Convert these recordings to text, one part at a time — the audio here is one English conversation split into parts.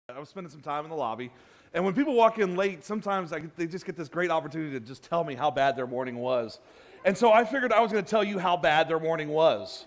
I was spending some time in the lobby, and when people walk in late, sometimes they just get this great opportunity to just tell me how bad their morning was. And so I figured I was going to tell you how bad their morning was,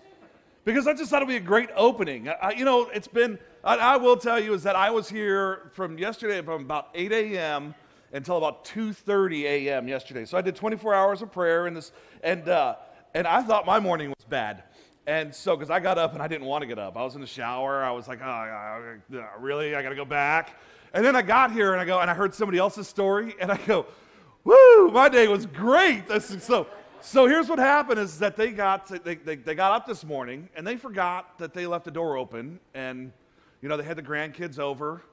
because I just thought it would be a great opening. I will tell you is that I was here from yesterday from about 8 a.m. until about 2:30 a.m. yesterday. So I did 24 hours of prayer and I thought my morning was bad. And so, because I got up and I didn't want to get up. I was in the shower. I was like, oh, really? I got to go back? And then I got here and I heard somebody else's story and I go, woo, my day was great. So here's what happened is that they got up this morning and they forgot that they left the door open, and they had the grandkids over,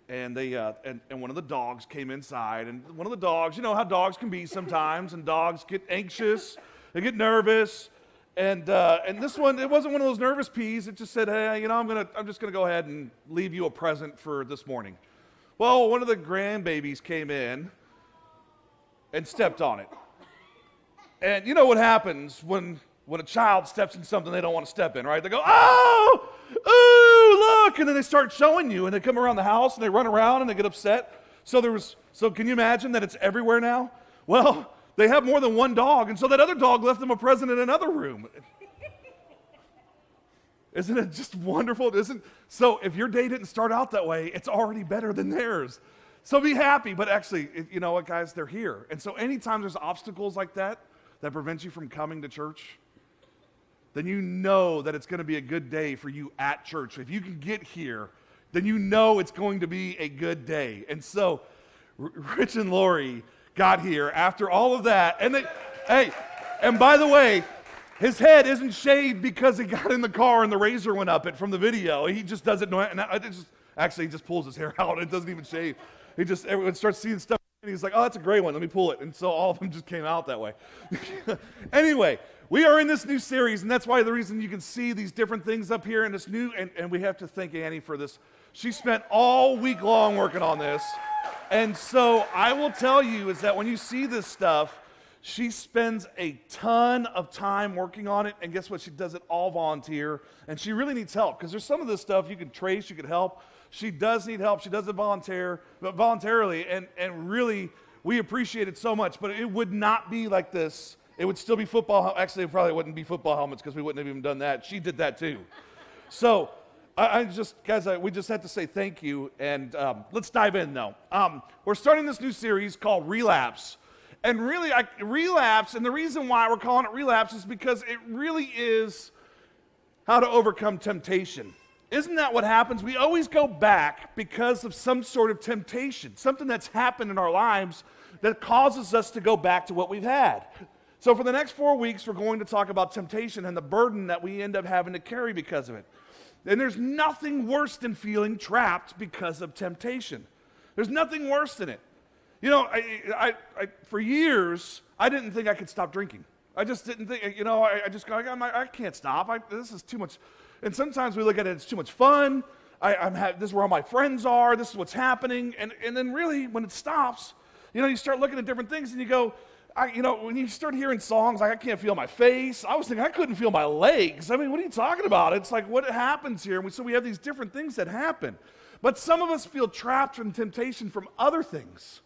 and and one of the dogs came inside, and one of the dogs, how dogs can be sometimes, and dogs get anxious, they get nervous. And this one, it wasn't one of those nervous peas. It just said, hey, I'm just gonna go ahead and leave you a present for this morning. Well, one of the grandbabies came in and stepped on it. And you know what happens when a child steps in something they don't want to step in, right? They go, oh, ooh, look, and then they start showing you, and they come around the house and they run around and they get upset. So can you imagine that it's everywhere now? Well, they have more than one dog, and so that other dog left them a present in another room. Isn't it just wonderful? So if your day didn't start out that way, it's already better than theirs. So be happy, but actually, you know what, guys? They're here. And so anytime there's obstacles like that prevent you from coming to church, then you know that it's going to be a good day for you at church. If you can get here, then you know it's going to be a good day. And so Rich and Lori got here after all of that, and by the way, his head isn't shaved because he got in the car and the razor went up it from the video. He just does it, he just pulls his hair out. It doesn't even shave. Everyone starts seeing stuff, and he's like, oh, that's a gray one, let me pull it. And so all of them just came out that way. Anyway, we are in this new series, and that's why the reason you can see these different things up here in this new, and we have to thank Annie for this. She spent all week long working on this. And so I will tell you is that when you see this stuff, she spends a ton of time working on it, and guess what? She does it all volunteer, and she really needs help, because there's some of this stuff you can trace, you can help. She does need help. She does it voluntarily, and really, we appreciate it so much, but it would not be like this. It would still be football. Actually, it probably wouldn't be football helmets, because we wouldn't have even done that. She did that too. So we just have to say thank you, and let's dive in, though. We're starting this new series called Relapse, and really, Relapse, and the reason why we're calling it Relapse is because it really is how to overcome temptation. Isn't that what happens? We always go back because of some sort of temptation, something that's happened in our lives that causes us to go back to what we've had. So for the next 4 weeks, we're going to talk about temptation and the burden that we end up having to carry because of it. And there's nothing worse than feeling trapped because of temptation. There's nothing worse than it. For years, I didn't think I could stop drinking. I just didn't think, I can't stop. This is too much. And sometimes we look at it, it's too much fun. This is where all my friends are. This is what's happening. And then really, when it stops, you start looking at different things and you go, when you start hearing songs like I can't feel my face, I was thinking I couldn't feel my legs. I mean, what are you talking about? It's like what happens here? So we have these different things that happen. But some of us feel trapped from temptation from other things.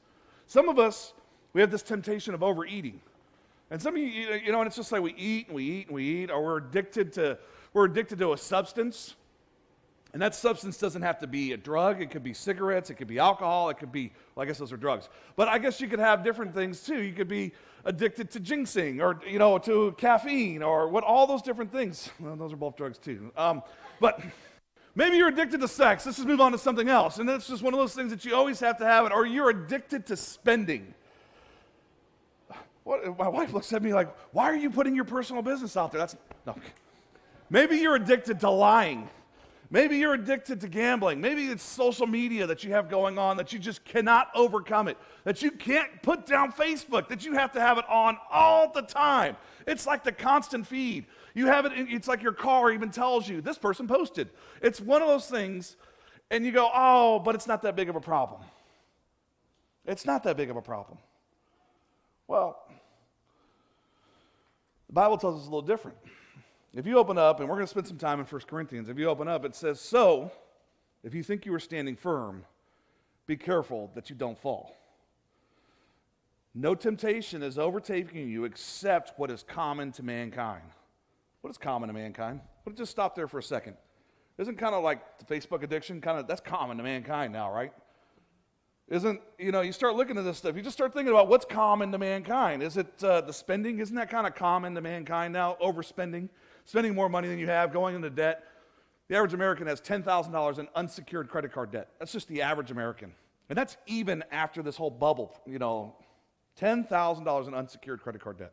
Some of us, we have this temptation of overeating. And some of you, and it's just like we eat and we eat and we eat, or we're addicted to a substance. And that substance doesn't have to be a drug. It could be cigarettes. It could be alcohol. It could be, well, I guess those are drugs. But I guess you could have different things too. You could be addicted to ginseng or, to caffeine or all those different things. Well, those are both drugs too. But maybe you're addicted to sex. Let's just move on to something else. And that's just one of those things that you always have to have it. Or you're addicted to spending. My wife looks at me like, why are you putting your personal business out there? No. Maybe you're addicted to lying. Maybe you're addicted to gambling. Maybe it's social media that you have going on that you just cannot overcome it, that you can't put down Facebook, that you have to have it on all the time. It's like the constant feed. You have it, it's like your car even tells you, this person posted. It's one of those things, and you go, oh, but it's not that big of a problem. It's not that big of a problem. Well, the Bible tells us a little different. If you open up, and we're going to spend some time in 1 Corinthians, if you open up, it says, so if you think you are standing firm, be careful that you don't fall. No temptation is overtaking you except what is common to mankind. What is common to mankind? But just stop there for a second. Isn't kind of like the Facebook addiction, that's common to mankind now, right? Isn't, you start looking at this stuff, you just start thinking about what's common to mankind. Is it the spending? Isn't that kind of common to mankind now? Overspending, spending more money than you have, going into debt. The average American has $10,000 in unsecured credit card debt. That's just the average American. And that's even after this whole bubble, $10,000 in unsecured credit card debt.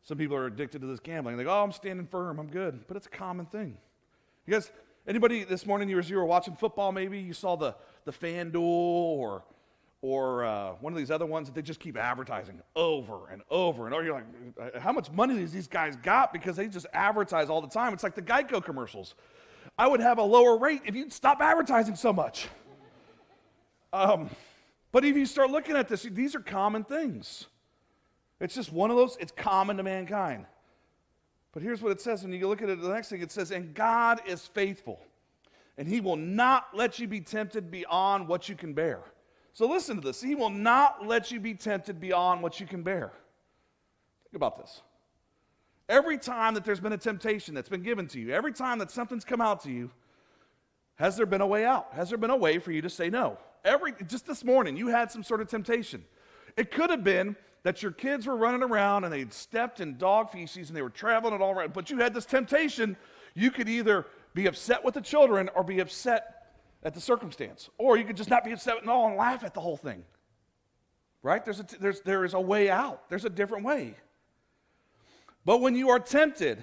Some people are addicted to this gambling. They go, I'm standing firm, I'm good. But it's a common thing. You guys, anybody this morning, you were watching football maybe, you saw the FanDuel or one of these other ones that they just keep advertising over and over and over. You're like, how much money does these guys got? Because they just advertise all the time. It's like the Geico commercials. I would have a lower rate if you'd stop advertising so much. But if you start looking at this, these are common things. It's just one of those, it's common to mankind. But here's what it says when you look at it, the next thing it says, and God is faithful, and he will not let you be tempted beyond what you can bear. So listen to this. He will not let you be tempted beyond what you can bear. Think about this. Every time that there's been a temptation that's been given to you, every time that something's come out to you, has there been a way out? Has there been a way for you to say no? Just this morning, you had some sort of temptation. It could have been that your kids were running around and they'd stepped in dog feces and they were traveling it all around, but you had this temptation. You could either be upset with the children or be upset at the circumstance, or you could just not be upset at all and laugh at the whole thing. Right? There is a way out. There's a different way. But when you are tempted,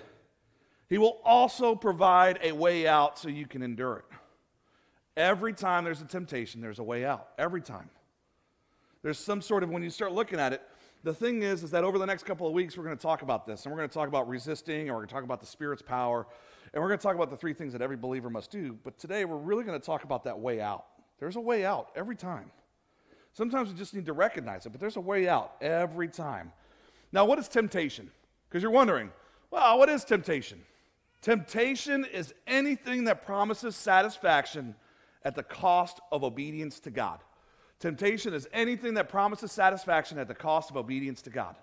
he will also provide a way out so you can endure it. Every time there's a temptation, there's a way out. Every time. There's some sort of, when you start looking at it, the thing is that over the next couple of weeks, we're going to talk about this. And we're going to talk about resisting, and we're going to talk about the Spirit's power. And we're going to talk about the 3 things that every believer must do. But today, we're really going to talk about that way out. There's a way out every time. Sometimes we just need to recognize it, but there's a way out every time. Now, what is temptation? Because you're wondering, well, what is temptation? Temptation is anything that promises satisfaction at the cost of obedience to God. Temptation is anything that promises satisfaction at the cost of obedience to God.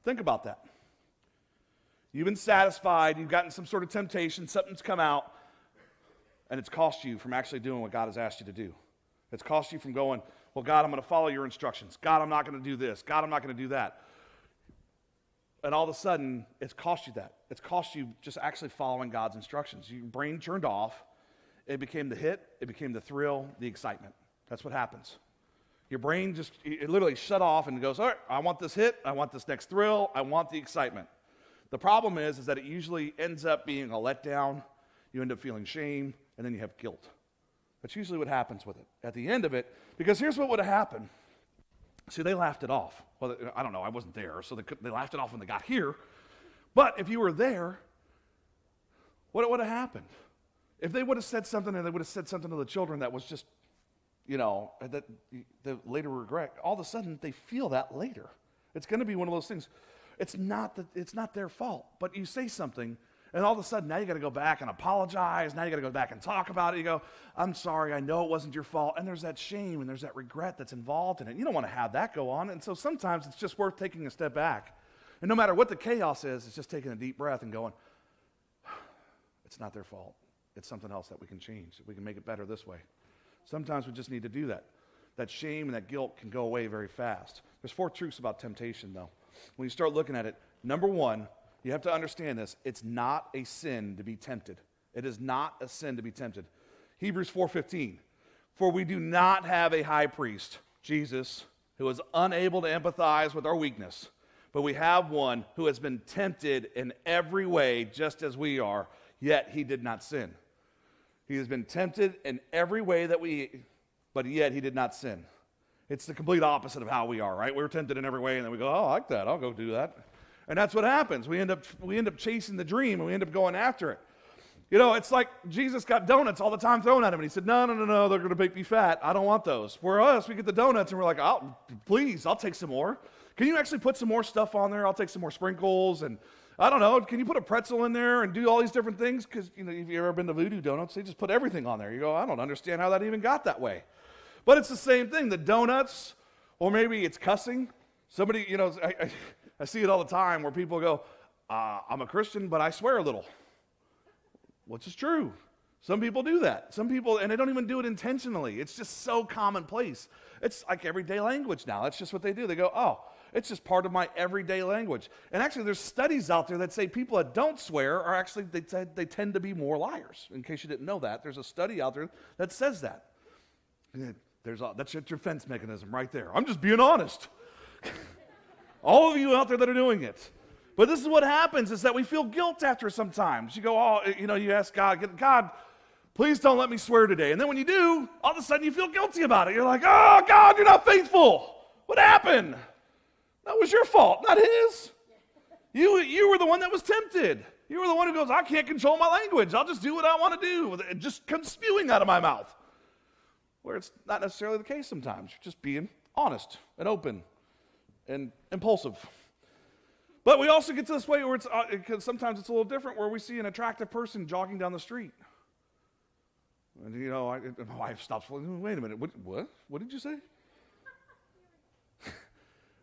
Think about that. You've been satisfied, you've gotten some sort of temptation, something's come out, and it's cost you from actually doing what God has asked you to do. It's cost you from going, well, God, I'm going to follow your instructions. God, I'm not going to do this. God, I'm not going to do that. And all of a sudden, it's cost you that. It's cost you just actually following God's instructions. Your brain turned off. It became the hit. It became the thrill, the excitement. That's what happens. Your brain it literally shut off and goes, all right, I want this hit. I want this next thrill. I want the excitement. The problem is that it usually ends up being a letdown. You end up feeling shame, and then you have guilt. That's usually what happens with it. At the end of it, because here's what would have happened. See, they laughed it off. Well, I don't know. I wasn't there, so they laughed it off when they got here. But if you were there, what would have happened? If they would have said something and they would have said something to the children that was just, that they later regret, all of a sudden they feel that later. It's going to be one of those things. It's not their fault, but you say something, and all of a sudden now you got to go back and apologize. Now you got to go back and talk about it. You go, I'm sorry, I know it wasn't your fault. And there's that shame and there's that regret that's involved in it. You don't want to have that go on. And so sometimes it's just worth taking a step back. And no matter what the chaos is, it's just taking a deep breath and going, it's not their fault. It's something else that we can change. We can make it better this way. Sometimes we just need to do that. That shame and that guilt can go away very fast. There's 4 truths about temptation, though. When you start looking at it, number 1, you have to understand this. It's not a sin to be tempted. It is not a sin to be tempted. Hebrews 4:15. For we do not have a high priest, Jesus, who is unable to empathize with our weakness, but we have one who has been tempted in every way just as we are, yet he did not sin. He has been tempted in every way but yet he did not sin. It's the complete opposite of how we are, right? We're tempted in every way, and then we go, oh, I like that. I'll go do that. And that's what happens. We end up chasing the dream, and we end up going after it. It's like Jesus got donuts all the time thrown at him, and he said, no, they're going to make me fat. I don't want those. For us, we get the donuts, and we're like, oh, please, I'll take some more. Can you actually put some more stuff on there? I'll take some more sprinkles, and I don't know, can you put a pretzel in there and do all these different things? Because, if you've ever been to Voodoo Donuts, they just put everything on there. You go, I don't understand how that even got that way. But it's the same thing. The donuts, or maybe it's cussing. Somebody, I see it all the time where people go, I'm a Christian, but I swear a little. Which is true. Some people do that. Some people, and they don't even do it intentionally. It's just so commonplace. It's like everyday language now. That's just what they do. They go, oh, it's just part of my everyday language. And actually, there's studies out there that say people that don't swear are actually, they tend to be more liars. In case you didn't know that, there's a study out there that says that. That's your defense mechanism right there. I'm just being honest. All of you out there that are doing it. But this is what happens, is that we feel guilt after sometimes. You go, you ask God, God, please don't let me swear today. And then when you do, all of a sudden you feel guilty about it. You're like, oh, God, you're not faithful. What happened? That was your fault, not his. You were the one that was tempted. You were the one who goes, I can't control my language. I'll just do what I want to do. It just comes spewing out of my mouth. Where it's not necessarily the case sometimes. You're just being honest and open and impulsive. But we also get to this way where because sometimes it's a little different, where we see an attractive person jogging down the street. And, my wife stops, wait a minute, what? What did you say?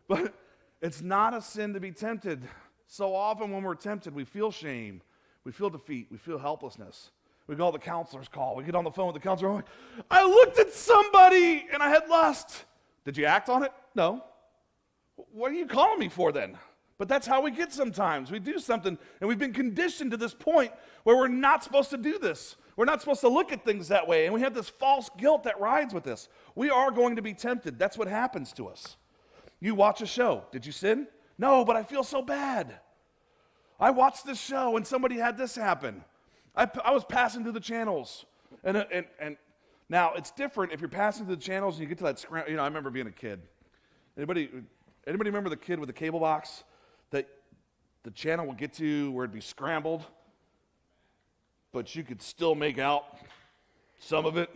But it's not a sin to be tempted. So often when we're tempted, we feel shame, we feel defeat, we feel helplessness. We call the counselor's call. We get on the phone with the counselor. I'm like, I looked at somebody and I had lust. Did you act on it? No. What are you calling me for then? But that's how we get sometimes. We do something and we've been conditioned to this point where we're not supposed to do this. We're not supposed to look at things that way. And we have this false guilt that rides with this. We are going to be tempted. That's what happens to us. You watch a show. Did you sin? No, but I feel so bad. I watched this show and somebody had this happen. I was passing through the channels. And now it's different if you're passing through the channels and you get to that I remember being a kid. Anybody remember the kid with the cable box that the channel would get to where it'd be scrambled, but you could still make out some of it?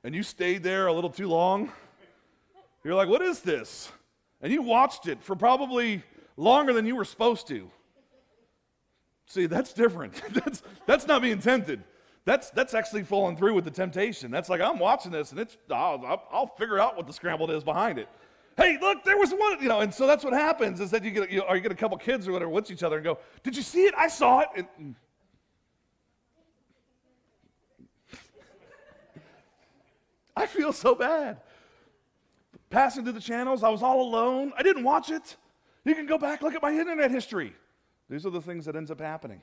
And you stayed there a little too long. You're like, what is this? And you watched it for probably longer than you were supposed to. See, that's different. That's not being tempted. That's actually falling through with the temptation. That's like, I'm watching this, and I'll figure out what the scrambled is behind it. Hey, look, there was one, and so that's what happens, is that you get a couple kids or whatever with each other and go, did you see it? I saw it. I feel so bad. Passing through the channels, I was all alone. I didn't watch it. You can go back, look at my internet history. These are the things that ends up happening.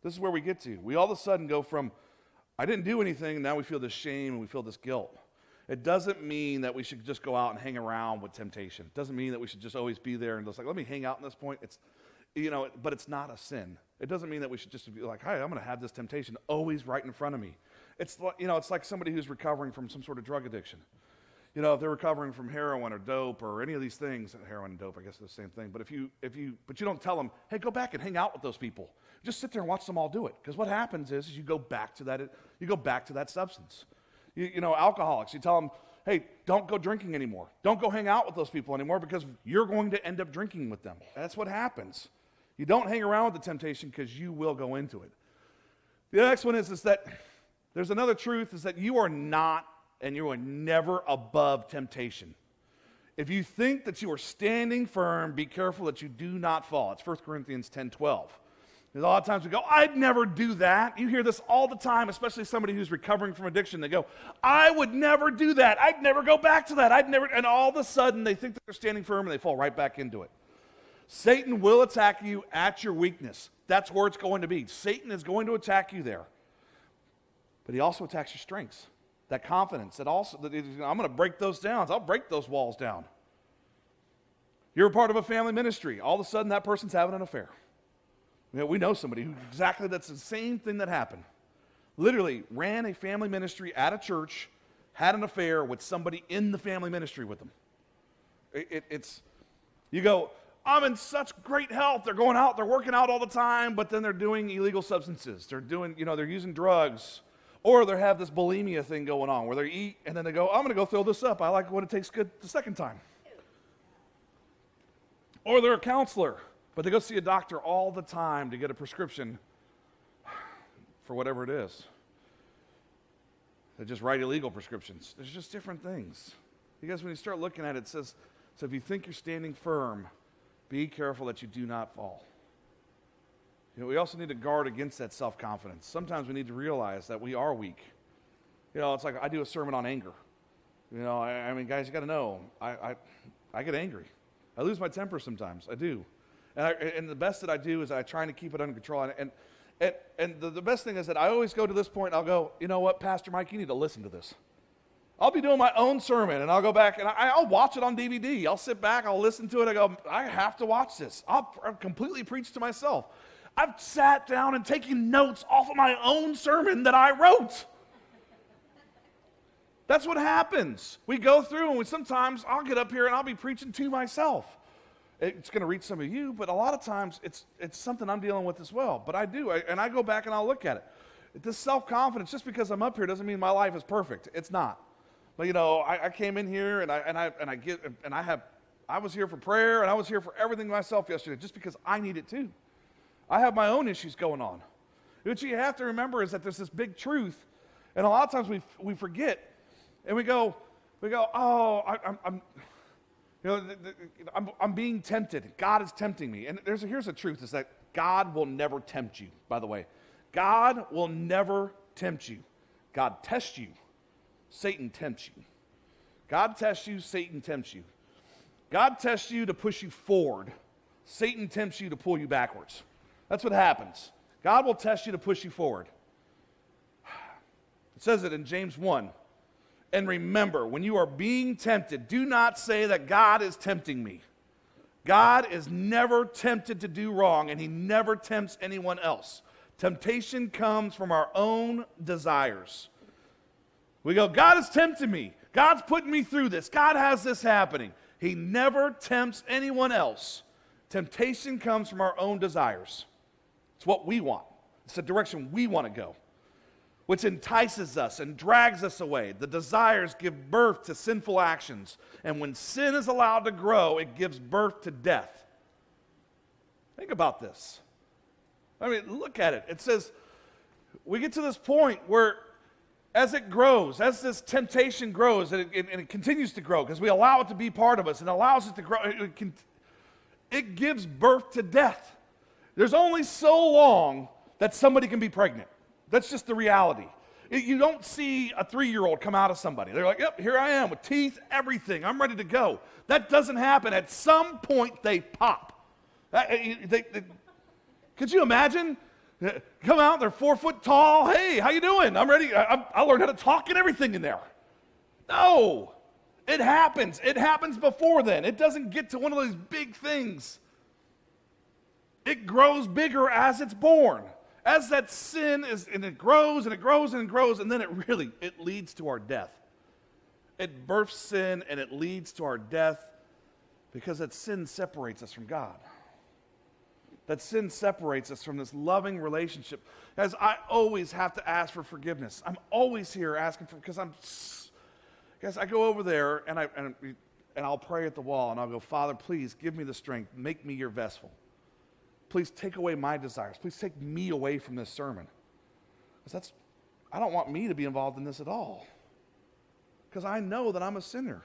This is where we get to. We all of a sudden go from, I didn't do anything, and now we feel this shame and we feel this guilt. It doesn't mean that we should just go out and hang around with temptation. It doesn't mean that we should just always be there and just like, let me hang out in this point. It's, but it's not a sin. It doesn't mean that we should just be like, hey, I'm going to have this temptation always right in front of me. It's like somebody who's recovering from some sort of drug addiction. If they're recovering from heroin or dope or any of these things, heroin and dope, I guess, are the same thing. But but you don't tell them, hey, go back and hang out with those people. Just sit there and watch them all do it. Because what happens is you go back to that substance. Alcoholics, you tell them, hey, don't go drinking anymore. Don't go hang out with those people anymore because you're going to end up drinking with them. That's what happens. You don't hang around with the temptation because you will go into it. The next one is that there's another truth, is that you are not and you are never above temptation. If you think that you are standing firm, be careful that you do not fall. It's 1 Corinthians 10:12. A lot of times we go, I'd never do that. You hear this all the time, especially somebody who's recovering from addiction. They go, I would never do that. I'd never go back to that. And all of a sudden they think that they're standing firm and they fall right back into it. Satan will attack you at your weakness. That's where it's going to be. Satan is going to attack you there. But he also attacks your strengths. That confidence, I'm going to break those down. I'll break those walls down. You're a part of a family ministry. All of a sudden, that person's having an affair. We know somebody who that's the same thing that happened. Literally ran a family ministry at a church, had an affair with somebody in the family ministry with them. You go, I'm in such great health. They're going out, they're working out all the time, but then they're doing illegal substances. They're doing, they're using drugs. Or they have this bulimia thing going on where they eat and then they go, I'm going to go throw this up. I like when it tastes good the second time. Or they're a counselor, but they go see a doctor all the time to get a prescription for whatever it is. They just write illegal prescriptions. There's just different things. You guys, when you start looking at it, it says, so if you think you're standing firm, be careful that you do not fall. We also need to guard against that self-confidence. Sometimes we need to realize that we are weak. It's like I do a sermon on anger. I mean, guys, you got to know, I get angry. I lose my temper sometimes. I do. And the best that I do is I try to keep it under control. And the best thing is that I always go to this point and I'll go, you know what, Pastor Mike, you need to listen to this. I'll be doing my own sermon and I'll go back and I'll watch it on DVD. I'll sit back, I'll listen to it. I go, I have to watch this. I'll completely preach to myself. I've sat down and taken notes off of my own sermon that I wrote. That's what happens. We go through and sometimes I'll get up here and I'll be preaching to myself. It's going to reach some of you, but a lot of times it's something I'm dealing with as well. But I do, and I go back and I'll look at it. This self-confidence, just because I'm up here doesn't mean my life is perfect. It's not. But I came in here and I was here for prayer and I was here for everything myself yesterday, just because I need it too. I have my own issues going on. What you have to remember is that there's this big truth, and a lot of times we forget, and we go, oh, I'm being tempted. God is tempting me. And here's the truth, is that God will never tempt you, by the way. God will never tempt you. God tests you. Satan tempts you. God tests you. Satan tempts you. God tests you to push you forward. Satan tempts you to pull you backwards. That's what happens. God will test you to push you forward. It says it in James 1. And remember, when you are being tempted, do not say that God is tempting me. God is never tempted to do wrong, and he never tempts anyone else. Temptation comes from our own desires. We go, God is tempting me. God's putting me through this. God has this happening. He never tempts anyone else. Temptation comes from our own desires. It's what we want. It's the direction we want to go, which entices us and drags us away. The desires give birth to sinful actions. And when sin is allowed to grow, it gives birth to death. Think about this. I mean, look at it. It says, we get to this point where as it grows, as this temptation grows, and it continues to grow, because we allow it to be part of us, and allows it to grow, it gives birth to death. There's only so long that somebody can be pregnant. That's just the reality. You don't see a 3-year-old come out of somebody. They're like, yep, here I am with teeth, everything. I'm ready to go. That doesn't happen. At some point, they pop. Could you imagine? Come out, they're 4 foot tall. Hey, how you doing? I'm ready. I learned how to talk and everything in there. No, it happens. It happens before then. It doesn't get to one of those big things. It grows bigger as it's born. As that sin is, and it grows and it grows and it grows, and then it leads to our death. It births sin and it leads to our death because that sin separates us from God. That sin separates us from this loving relationship. Guys, I always have to ask for forgiveness. I'm always here asking for, because guys, I go over there and I'll pray at the wall and I'll go, Father, please give me the strength. Make me your vessel. Please take away my desires. Please take me away from this sermon. Because I don't want me to be involved in this at all. Because I know that I'm a sinner.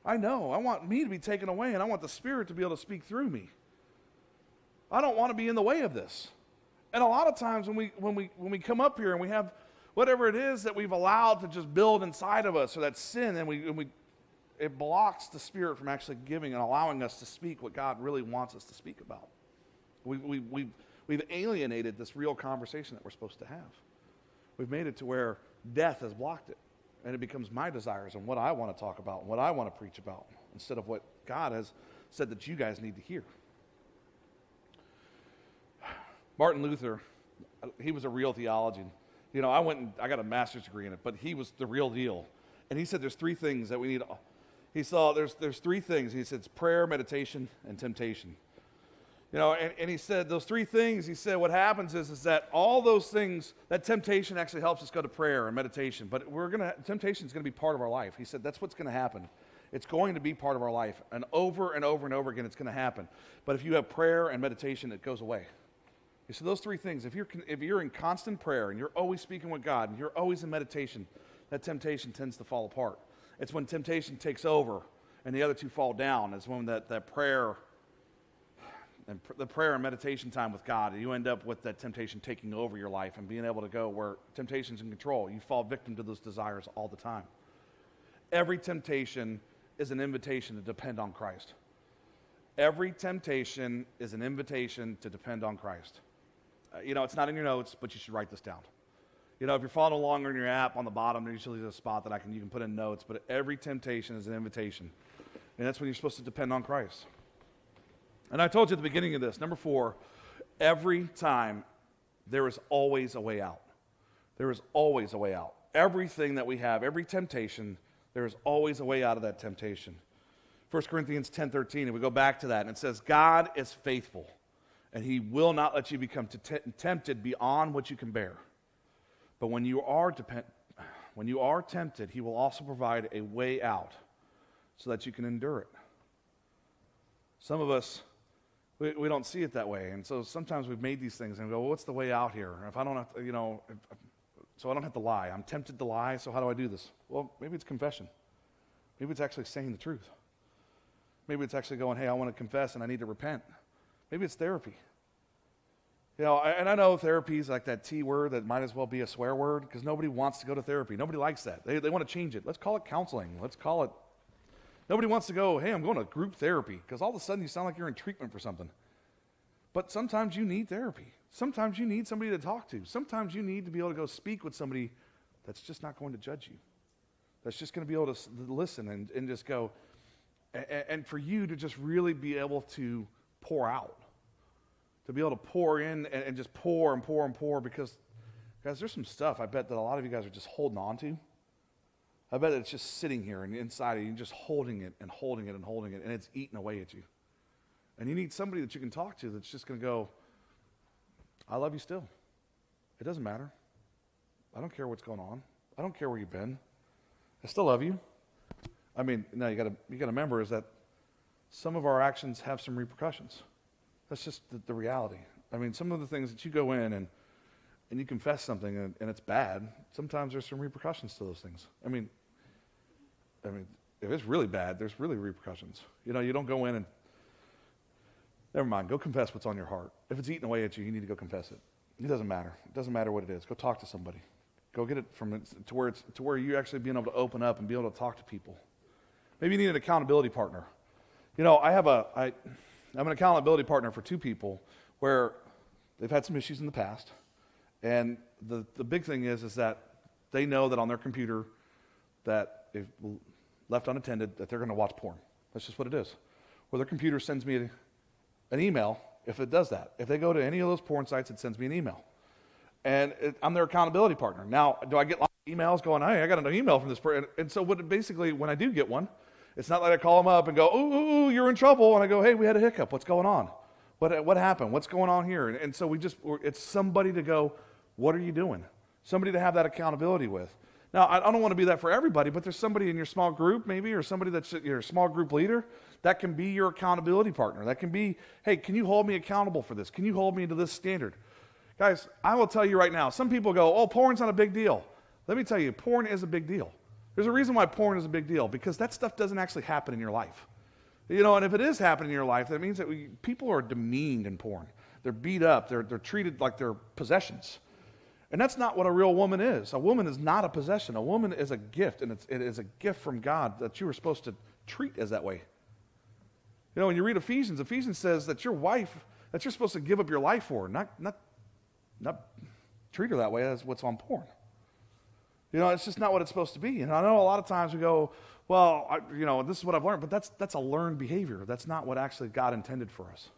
I know. I want me to be taken away, and I want the Spirit to be able to speak through me. I don't want to be in the way of this. And a lot of times when we come up here and we have whatever it is that we've allowed to just build inside of us, or that sin, and it blocks the Spirit from actually giving and allowing us to speak what God really wants us to speak about. We've alienated this real conversation that we're supposed to have. We've made it to where death has blocked it, and it becomes my desires and what I want to talk about and what I want to preach about instead of what God has said that you guys need to hear. Martin Luther, he was a real theologian. I got a master's degree in it, but he was the real deal. And he said there's 3 things that we need. He saw there's 3 things. He said it's prayer, meditation, and temptation. And he said those 3 things, he said what happens is that all those things, that temptation actually helps us go to prayer and meditation. But temptation is going to be part of our life. He said that's what's going to happen. It's going to be part of our life. And over and over and over again, it's going to happen. But if you have prayer and meditation, it goes away. So those three things, if you're in constant prayer and you're always speaking with God and you're always in meditation, that temptation tends to fall apart. It's when temptation takes over and the other two fall down. It's when that prayer and the prayer and meditation time with God, you end up with that temptation taking over your life and being able to go where temptation's in control. You fall victim to those desires all the time. Every temptation is an invitation to depend on Christ. Every temptation is an invitation to depend on Christ. It's not in your notes, but you should write this down. If you're following along on your app on the bottom, there's usually a spot that you can put in notes, but every temptation is an invitation. And that's when you're supposed to depend on Christ. And I told you at the beginning of this, number 4, every time there is always a way out. There is always a way out. Everything that we have, every temptation, there is always a way out of that temptation. 1 Corinthians 10:13, and we go back to that, and it says, God is faithful, and he will not let you become tempted beyond what you can bear. But when you are tempted, he will also provide a way out so that you can endure it. Some of us, we don't see it that way, and so sometimes we've made these things and we go, well, what's the way out here? If I don't have to, so I don't have to lie. I'm tempted to lie, so how do I do this? Well, maybe it's confession. Maybe it's actually saying the truth. Maybe it's actually going, hey, I want to confess and I need to repent. Maybe it's therapy. And I know therapy is like that T word that might as well be a swear word because nobody wants to go to therapy. Nobody likes that. They want to change it. Let's call it counseling. Let's call it. Nobody wants to go, hey, I'm going to group therapy because all of a sudden you sound like you're in treatment for something. But sometimes you need therapy. Sometimes you need somebody to talk to. Sometimes you need to be able to go speak with somebody that's just not going to judge you. That's just going to be able to listen and just go, and for you to just really be able to pour out. To be able to pour in and just pour and pour and pour because, guys, there's some stuff I bet that a lot of you guys are just holding on to. I bet it's just sitting here and inside of you, just holding it and holding it and holding it, and it's eating away at you. And you need somebody that you can talk to that's just going to go, I love you still. It doesn't matter. I don't care what's going on. I don't care where you've been. I still love you. I mean, now you got to remember is that some of our actions have some repercussions. That's just the reality. I mean, some of the things that you go in and you confess something and it's bad, sometimes there's some repercussions to those things. I mean, if it's really bad, there's really repercussions. You don't go in and, never mind, go confess what's on your heart. If it's eating away at you, you need to go confess it. It doesn't matter. It doesn't matter what it is. Go talk to somebody. Go get it to where you're actually being able to open up and be able to talk to people. Maybe you need an accountability partner. I'm an accountability partner for 2 people where they've had some issues in the past. And the big thing is that they know that on their computer that if left unattended, that they're going to watch porn. That's just what it is. Or their computer sends me an email if it does that. If they go to any of those porn sites, it sends me an email. And I'm their accountability partner. Now, do I get lots of emails going, hey, I got an email from this person? And so basically, when I do get one, it's not like I call them up and go, ooh, you're in trouble. And I go, hey, we had a hiccup. What's going on? What happened? What's going on here? And so it's somebody to go, what are you doing? Somebody to have that accountability with. Now, I don't want to be that for everybody, but there's somebody in your small group maybe, or somebody that's your small group leader that can be your accountability partner. That can be, hey, can you hold me accountable for this? Can you hold me to this standard? Guys, I will tell you right now, some people go, oh, porn's not a big deal. Let me tell you, porn is a big deal. There's a reason why porn is a big deal, because that stuff doesn't actually happen in your life. And if it is happening in your life, that means that people are demeaned in porn. They're beat up. They're treated like they're possessions. And that's not what a real woman is. A woman is not a possession. A woman is a gift, and it is a gift from God that you are supposed to treat as that way. When you read Ephesians says that your wife, that you're supposed to give up your life for, not treat her that way as what's on porn. It's just not what it's supposed to be. And I know a lot of times we go, well, this is what I've learned, but that's a learned behavior. That's not what actually God intended for us.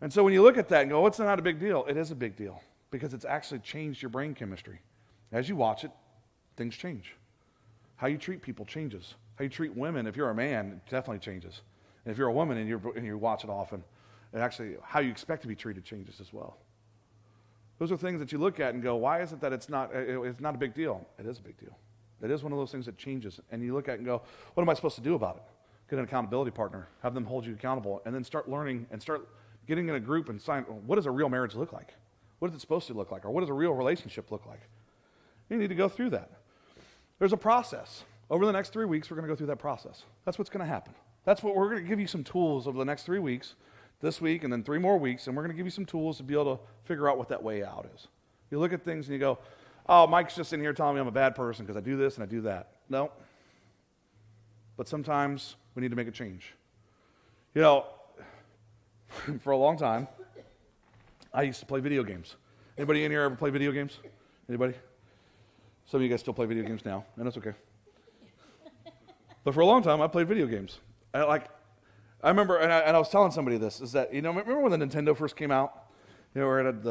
And so when you look at that and go, it's not a big deal, it is a big deal because it's actually changed your brain chemistry. As you watch it, things change. How you treat people changes. How you treat women, if you're a man, it definitely changes. And if you're a woman and you watch it often, and actually how you expect to be treated changes as well. Those are things that you look at and go, why is it that it's not a big deal? It is a big deal. It is one of those things that changes. And you look at it and go, what am I supposed to do about it? Get an accountability partner, have them hold you accountable, and then start learning and start getting in a group and sign, what does a real marriage look like? What is it supposed to look like? Or what does a real relationship look like? You need to go through that. There's a process. Over the next 3 weeks, we're going to go through that we're going to happen. That's what we're going to give you some tools over the next 3 weeks, this week and then 3 more weeks, and we're going to give you some tools to be able to figure out what that way out is. You look at things and you go, oh, Mike's just in here telling me I'm a bad person because I do this and I do that. No. But sometimes we need to make a change. You know, for a long time, I used to play video games. Anybody in here ever play video games? Anybody? Some of you guys still play video games now, and that's okay. But for a long time, I played video games. I remember, and I was telling somebody this, is that, you know, remember when the Nintendo first came out? You know, where it had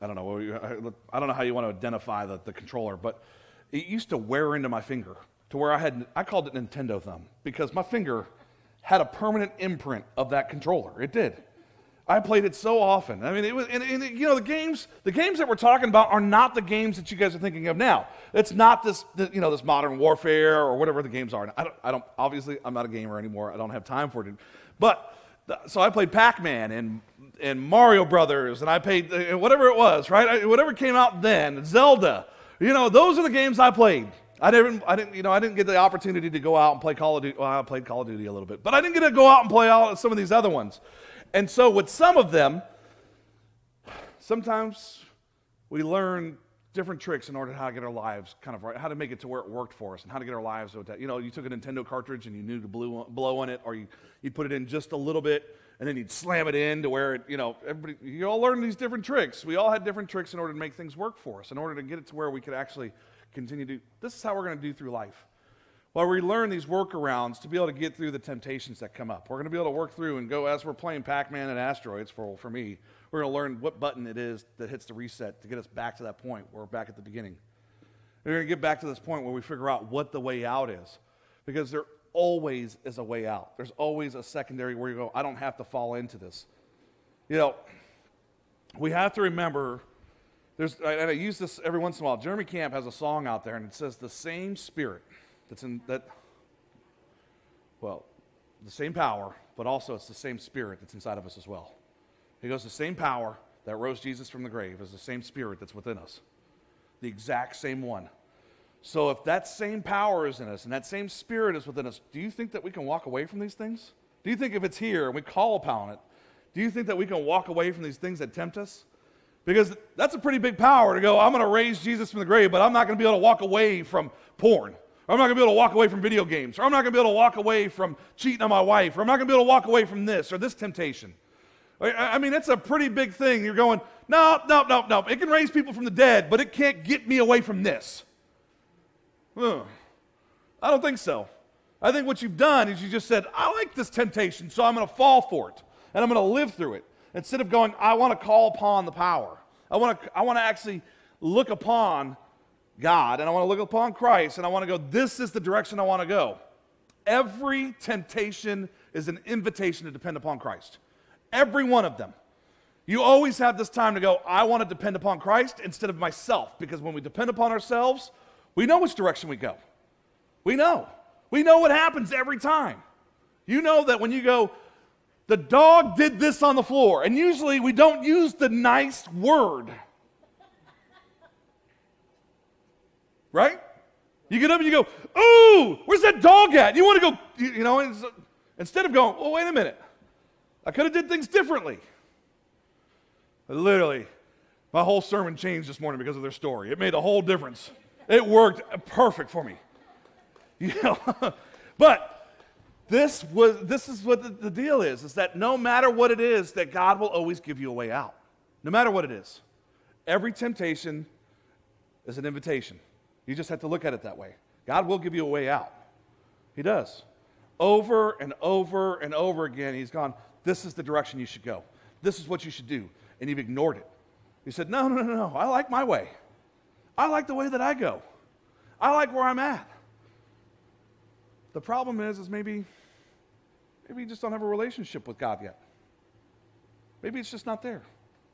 I don't know how you want to identify the controller, but it used to wear into my finger to where I called it Nintendo thumb because my finger had a permanent imprint of that controller. It did. I played it so often. I mean, it was, and you know, the games that we're talking about are not the games that you guys are thinking of now. It's not this modern warfare or whatever the games are. Obviously, I'm not a gamer anymore. I don't have time for it. But, so I played Pac-Man and Mario Brothers, and I played whatever it was, right? Whatever came out then, Zelda. You know, those are the games I played. I didn't get the opportunity to go out and play Call of Duty. Well, I played Call of Duty a little bit, but I didn't get to go out and play some of these other ones. And so with some of them, sometimes we learn different tricks in order to how to get our lives kind of right, how to make it to where it worked for us, and how to get our lives so that, you know, you took a Nintendo cartridge and you knew to blow on it, or you'd put it in just a little bit, and then you'd slam it in to where it, you know, you all learned these different tricks. We all had different tricks in order to make things work for us, in order to get it to where we could actually continue to, this is how we're going to do through life. While we learn these workarounds to be able to get through the temptations that come up. We're going to be able to work through and go, as we're playing Pac-Man and Asteroids for me, we're going to learn what button it is that hits the reset to get us back to that point where we're back at the beginning. We're going to get back to this point where we figure out what the way out is. Because there always is a way out. There's always a secondary where you go, I don't have to fall into this. You know, we have to remember, and I use this every once in a while, Jeremy Camp has a song out there and it says the same spirit the same power, but also it's the same spirit that's inside of us as well. He goes, the same power that rose Jesus from the grave is the same spirit that's within us. The exact same one. So if that same power is in us and that same spirit is within us, do you think that we can walk away from these things? Do you think if it's here and we call upon it, do you think that we can walk away from these things that tempt us? Because that's a pretty big power to go, I'm going to raise Jesus from the grave, but I'm not going to be able to walk away from porn. Or I'm not going to be able to walk away from video games. Or I'm not going to be able to walk away from cheating on my wife. Or I'm not going to be able to walk away from this or this temptation. I mean, it's a pretty big thing. You're going, no. It can raise people from the dead, but it can't get me away from this. I don't think so. I think what you've done is you just said, I like this temptation, so I'm going to fall for it. And I'm going to live through it. Instead of going, I want to call upon the power. I want to actually look upon God, and I want to look upon Christ, and I want to go, this is the direction I want to go. Every temptation is an invitation to depend upon Christ. Every one of them. You always have this time to go, I want to depend upon Christ instead of myself, because when we depend upon ourselves, we know which direction we go. We know. We know what happens every time. You know that when you go, the dog did this on the floor, and usually we don't use the nice word. Right? You get up and you go, ooh, where's that dog at? You want to go, you know, instead of going, oh, wait a minute. I could have did things differently. But literally, my whole sermon changed this morning because of their story. It made a whole difference. It worked perfect for me. You know, but this is what the deal is that no matter what it is, that God will always give you a way out. No matter what it is. Every temptation is an invitation. You just have to look at it that way. God will give you a way out. He does. Over and over and over again, he's gone, this is the direction you should go. This is what you should do. And you've ignored it. You said, no. I like my way. I like the way that I go. I like where I'm at. The problem is maybe you just don't have a relationship with God yet. Maybe it's just not there.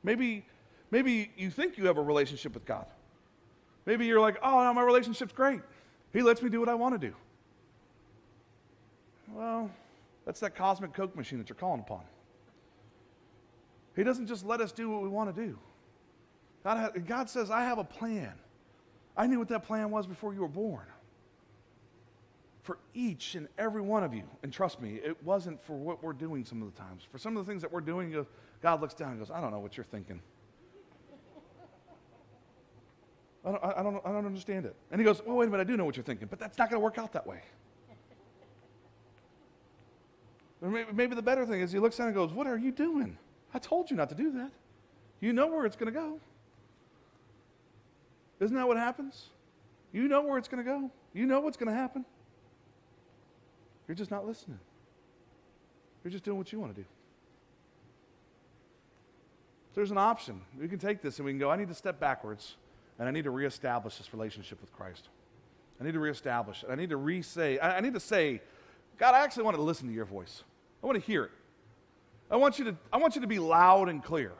Maybe you think you have a relationship with God. Maybe you're like, oh, no, my relationship's great. He lets me do what I want to do. Well, that's that cosmic Coke machine that you're calling upon. He doesn't just let us do what we want to do. God says, I have a plan. I knew what that plan was before you were born. For each and every one of you. And trust me, it wasn't for what we're doing some of the times. For some of the things that we're doing, God looks down and goes, I don't know what you're thinking. I don't understand it. And he goes, well, wait a minute, I do know what you're thinking, but that's not going to work out that way. Or maybe the better thing is he looks down and goes, what are you doing? I told you not to do that. You know where it's going to go. Isn't that what happens? You know where it's going to go. You know what's going to happen. You're just not listening. You're just doing what you want to do. There's an option. We can take this and we can go, I need to step backwards and I need to reestablish this relationship with Christ. I need to reestablish it. I need to say, God, I actually want to listen to your voice. I want to hear it. I want you to be loud and clear.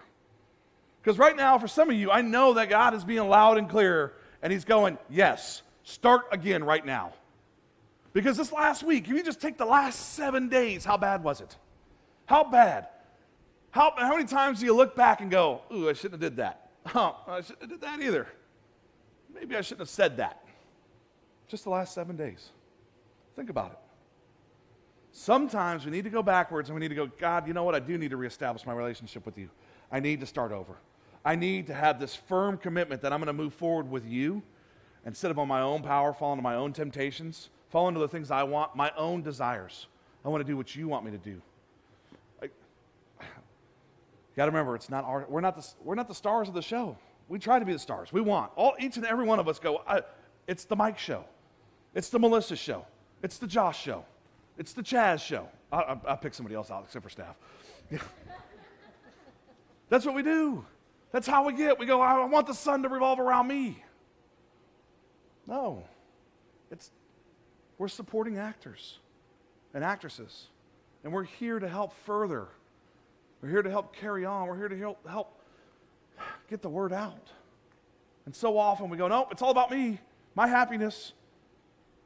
Because right now, for some of you, I know that God is being loud and clear, and he's going, yes, start again right now. Because this last week, if you just take the last 7 days, how bad was it? How bad? How many times do you look back and go, ooh, I shouldn't have did that. Oh, I shouldn't have did that either. Maybe I shouldn't have said that. Just the last 7 days. Think about it. Sometimes we need to go backwards and we need to go, God, you know what? I do need to reestablish my relationship with you. I need to start over. I need to have this firm commitment that I'm going to move forward with you instead of on my own power, fall into my own temptations, fall into the things I want, my own desires. I want to do what you want me to do. You got to remember, we're not the stars of the show. We try to be the stars. We want each and every one of us go. It's the Mike show. It's the Melissa show. It's the Josh show. It's the Chaz show. I'll pick somebody else out except for staff. That's what we do. That's how we get. We go, I want the sun to revolve around me. No. We're supporting actors and actresses. And we're here to help further. We're here to help carry on. We're here to help get the word out. And so often we go, no, it's all about me, my happiness.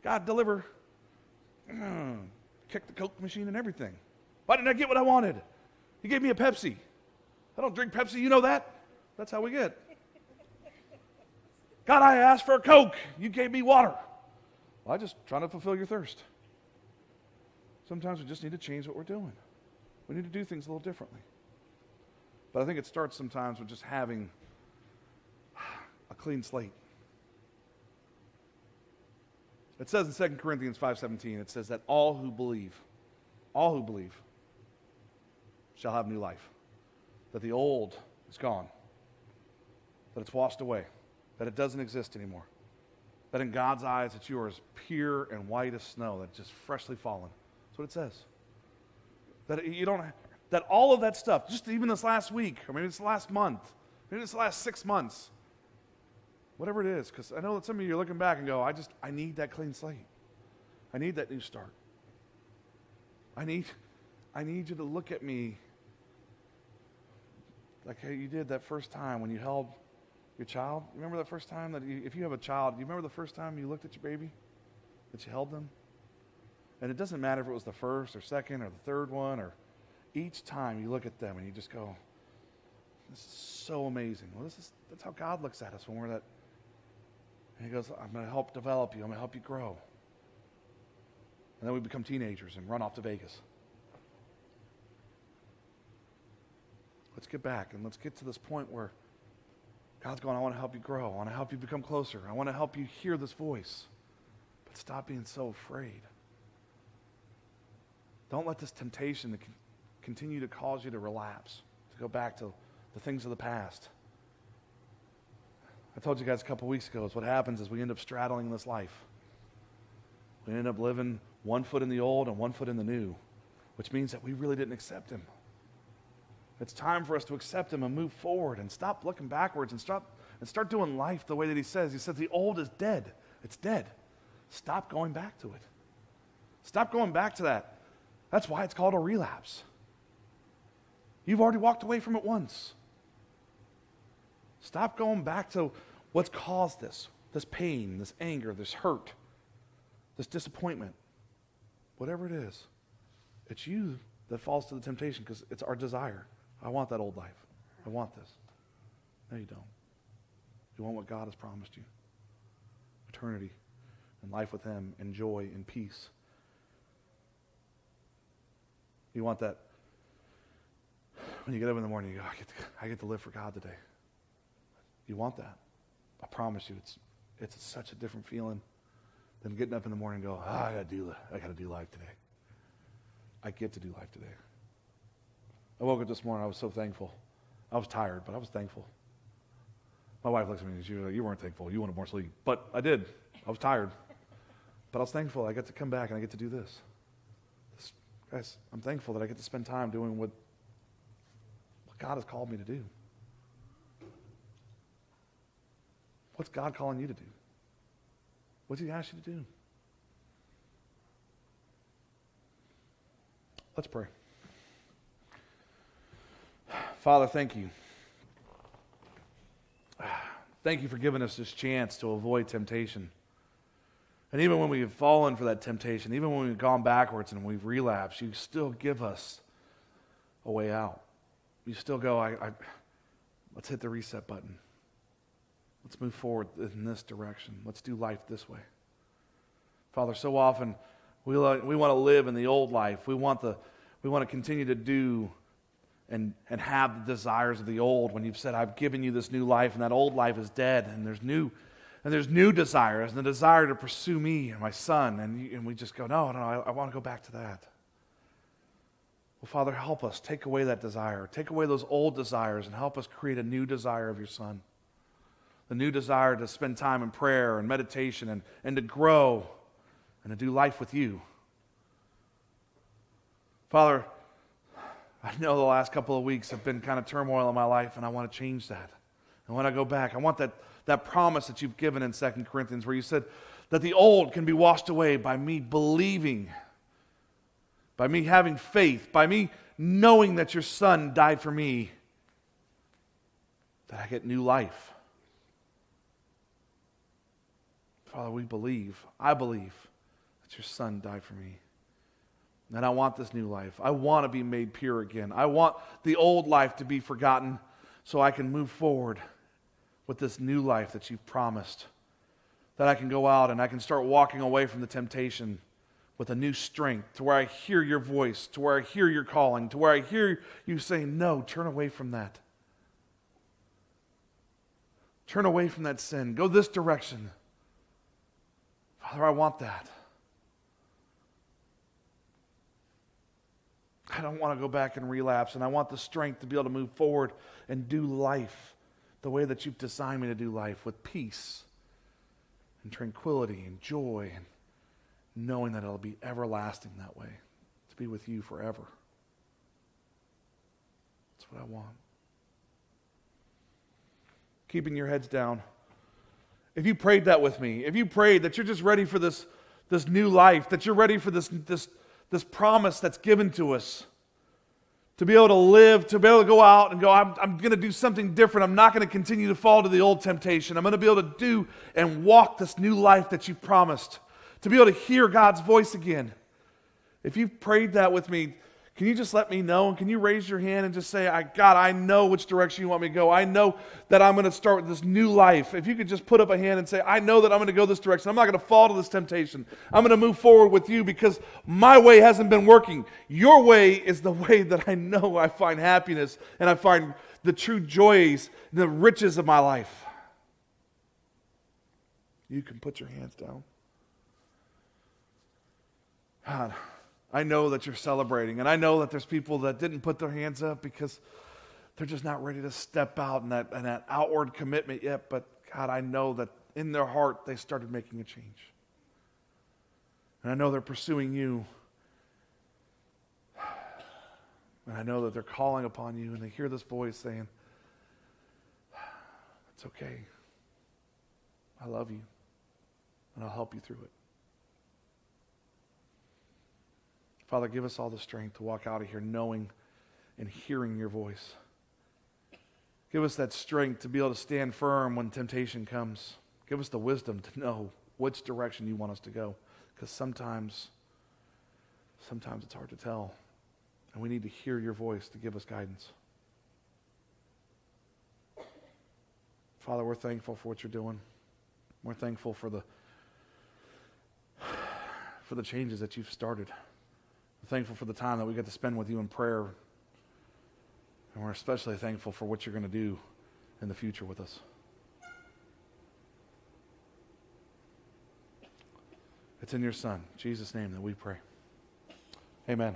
God, deliver. Kick the Coke machine and everything. Why didn't I get what I wanted? He gave me a Pepsi. I don't drink Pepsi, you know that? That's how we get. God, I asked for a Coke. You gave me water. Well, I just trying to fulfill your thirst. Sometimes we just need to change what we're doing. We need to do things a little differently. But I think it starts sometimes with just having a clean slate. It says in 2 Corinthians 5:17, it says that all who believe shall have new life. That the old is gone. That it's washed away. That it doesn't exist anymore. That in God's eyes that you are as pure and white as snow, that just freshly fallen. That's what it says. That all of that stuff, just even this last week, or maybe this last month, maybe this last 6 months, whatever it is, because I know that some of you are looking back and go, I need that clean slate. I need that new start. I need you to look at me like how you did that first time when you held your child. Remember that first time if you have a child, do you remember the first time you looked at your baby? That you held them? And it doesn't matter if it was the first or second or the third one, or each time you look at them and you just go, this is so amazing. Well, that's how God looks at us when we're that. And he goes, I'm going to help develop you. I'm going to help you grow. And then we become teenagers and run off to Vegas. Let's get back and let's get to this point where God's going, I want to help you grow. I want to help you become closer. I want to help you hear this voice. But stop being so afraid. Don't let this temptation to continue to cause you to relapse, to go back to the things of the past. I told you guys a couple weeks ago, what happens is we end up straddling this life. We end up living 1 foot in the old and 1 foot in the new, which means that we really didn't accept him. It's time for us to accept him and move forward and stop looking backwards and start doing life the way that he says. He says the old is dead. It's dead. Stop going back to it. Stop going back to that. That's why it's called a relapse. You've already walked away from it once. Stop going back to what's caused this this pain, this anger, this hurt, this disappointment, whatever it is, it's you that falls to the temptation because it's our desire. I want that old life. I want this. No, you don't. You want what God has promised you. Eternity and life with Him and joy and peace. You want that when you get up in the morning, you go, I get to live for God today. You want that. I promise you, it's such a different feeling than getting up in the morning and go, I got to do life today. I get to do life today. I woke up this morning, I was so thankful. I was tired, but I was thankful. My wife looks at me and she was like, you weren't thankful, you wanted more sleep. But I did. I was tired. But I was thankful I get to come back and I get to do this. Guys, I'm thankful that I get to spend time doing what God has called me to do. What's God calling you to do? What's He asked you to do? Let's pray. Father, thank you. Thank you for giving us this chance to avoid temptation. And even when we've fallen for that temptation, even when we've gone backwards and we've relapsed, you still give us a way out. You still go, let's hit the reset button. Let's move forward in this direction. Let's do life this way. Father, so often we want to live in the old life. We want to continue to do and have the desires of the old when you've said, I've given you this new life, and that old life is dead, and there's new desires, and the desire to pursue me and my son, and we just go, no, I want to go back to that. Well, Father, help us. Take away that desire. Take away those old desires and help us create a new desire of your Son. The new desire to spend time in prayer and meditation and to grow and to do life with you. Father, I know the last couple of weeks have been kind of turmoil in my life, and I want to change that. And when I go back, I want that promise that you've given in 2 Corinthians where you said that the old can be washed away by me believing, by me having faith, by me knowing that your Son died for me, that I get new life. Father, I believe that your Son died for me. And I want this new life. I want to be made pure again. I want the old life to be forgotten so I can move forward with this new life that you've promised. That I can go out and I can start walking away from the temptation with a new strength, to where I hear your voice, to where I hear your calling, to where I hear you saying, no, turn away from that. Turn away from that sin. Go this direction. Father, I want that. I don't want to go back and relapse, and I want the strength to be able to move forward and do life the way that you've designed me to do life, with peace and tranquility and joy, and knowing that it'll be everlasting that way, to be with you forever. That's what I want. Keeping your heads down. If you prayed that with me, if you prayed that you're just ready for this new life, that you're ready for this promise that's given to us, to be able to live, to be able to go out and go, I'm going to do something different. I'm not going to continue to fall to the old temptation. I'm going to be able to do and walk this new life that you've promised, to be able to hear God's voice again. If you've prayed that with me, can you just let me know? And can you raise your hand and just say, God, I know which direction you want me to go. I know that I'm going to start with this new life. If you could just put up a hand and say, I know that I'm going to go this direction. I'm not going to fall to this temptation. I'm going to move forward with you because my way hasn't been working. Your way is the way that I know I find happiness and I find the true joys, the riches of my life. You can put your hands down. God, I know that you're celebrating, and I know that there's people that didn't put their hands up because they're just not ready to step out in that outward commitment yet. But God, I know that in their heart they started making a change. And I know they're pursuing you. And I know that they're calling upon you, and they hear this voice saying, it's okay. I love you, and I'll help you through it. Father, give us all the strength to walk out of here knowing and hearing your voice. Give us that strength to be able to stand firm when temptation comes. Give us the wisdom to know which direction you want us to go. Because sometimes it's hard to tell. And we need to hear your voice to give us guidance. Father, we're thankful for what you're doing. We're thankful for the changes that you've started. We're thankful for the time that we get to spend with you in prayer. And we're especially thankful for what you're going to do in the future with us. It's in your Son, Jesus' name, that we pray. Amen.